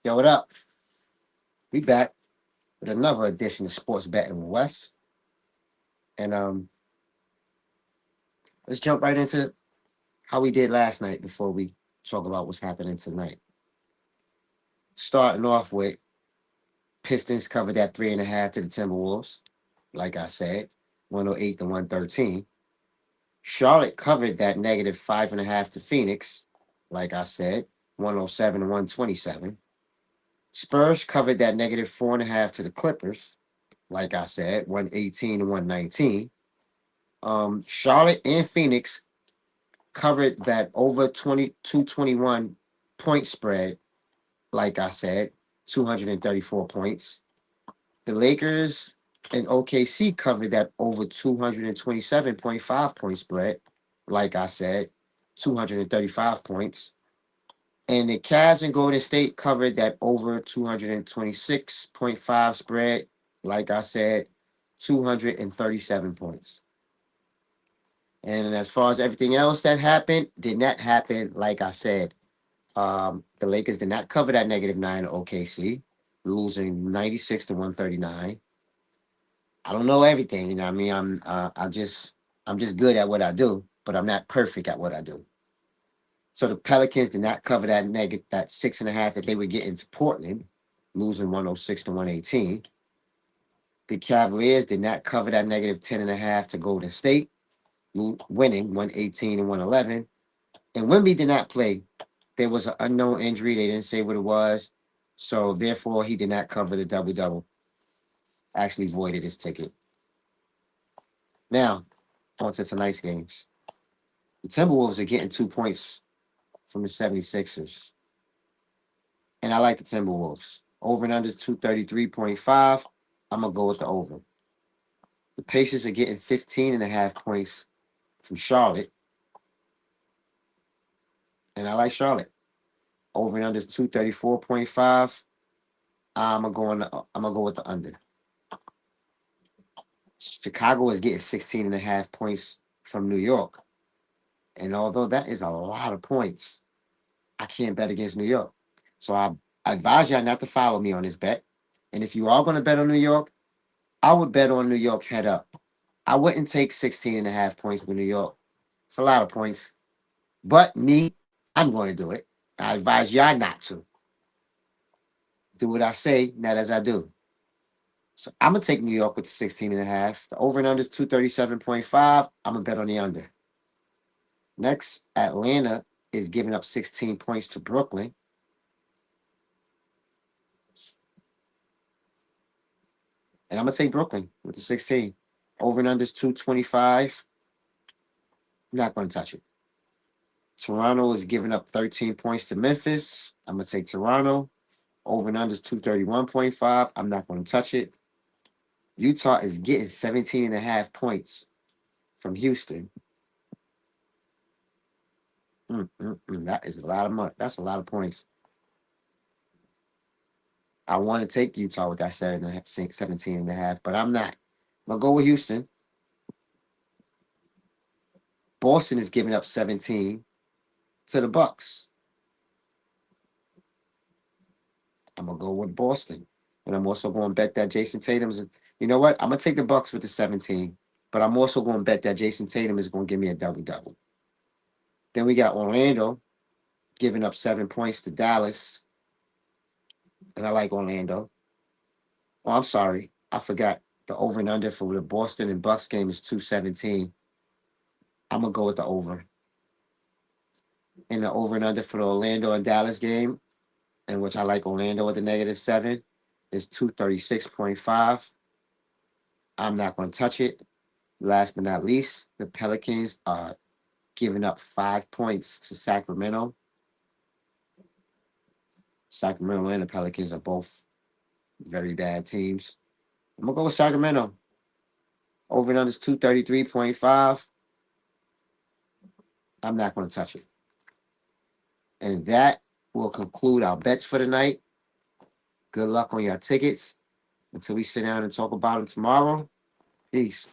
Yo, what up? We back with another edition of Sports Betting with Wes. And let's jump right into how we did last night before we talk about what's happening tonight. Starting off with Pistons covered that 3.5 to the Timberwolves, like I said, 108 to 113. Charlotte covered that negative 5.5 to Phoenix, like I said, 107 to 127. Spurs covered that negative 4.5 to the Clippers, like I said, 118 to 119. Charlotte and Phoenix covered that over 22-21 point spread, like I said, 234 points. The Lakers and OKC covered that over 227.5 point spread, like I said, 235 points. And the Cavs and Golden State covered that over 226.5 spread, like I said, 237 points. And as far as everything else that happened, did not happen, like I said. The Lakers did not cover that -9 to OKC, losing 96 to 139. I don't know everything, you know what I mean? I'm just good at what I do, but I'm not perfect at what I do. So the Pelicans did not cover that 6.5 that they were getting to Portland, losing 106 to 118. The Cavaliers did not cover that -10.5 to Golden State, winning 118 and 111. And Wemby did not play. There was an unknown injury. They didn't say what it was. So therefore, he did not cover the double-double. Actually voided his ticket. Now, on to tonight's games. The Timberwolves are getting 2 points from the 76ers. And I like the Timberwolves. Over and under 233.5. I'm going to go with the over. The Pacers are getting 15.5 points from Charlotte. And I like Charlotte. Over and under 234.5. I'm gonna go with the under. Chicago is getting 16.5 points from New York. And although that is a lot of points, I can't bet against New York. So I advise y'all not to follow me on this bet. And if you are going to bet on New York, I would bet on New York head up. I wouldn't take 16.5 points with New York. It's a lot of points. But me, I'm going to do it. I advise y'all not to. Do what I say, not as I do. So I'm going to take New York with the 16.5. The over and under is 237.5. I'm going to bet on the under. Next, Atlanta is giving up 16 points to Brooklyn. And I'm going to take Brooklyn with the 16. Over and under is 225. Not going to touch it. Toronto is giving up 13 points to Memphis. I'm going to take Toronto. Over and under is 231.5. I'm not going to touch it. Utah is getting 17.5 points from Houston. That is a lot of money. That's a lot of points. I want to take Utah with that 17.5, but I'm not. I'm going to go with Houston. Boston is giving up 17 to the Bucks. I'm going to go with Boston. And I'm also going to bet that Jason Tatum's. You know what? I'm going to take the Bucks with the 17, but I'm also going to bet that Jason Tatum is going to give me a double-double. Then we got Orlando giving up 7 points to Dallas. And I like Orlando. Oh, I'm sorry. I forgot. The over and under for the Boston and Bucks game is 217. I'm going to go with the over. And the over and under for the Orlando and Dallas game, in which I like Orlando with the -7, is 236.5. I'm not going to touch it. Last but not least, the Pelicans are giving up 5 points to Sacramento. Sacramento and the Pelicans are both very bad teams. I'm going to go with Sacramento. Over and under is 233.5. I'm not going to touch it. And that will conclude our bets for the night. Good luck on your tickets. Until we sit down and talk about them tomorrow. Peace.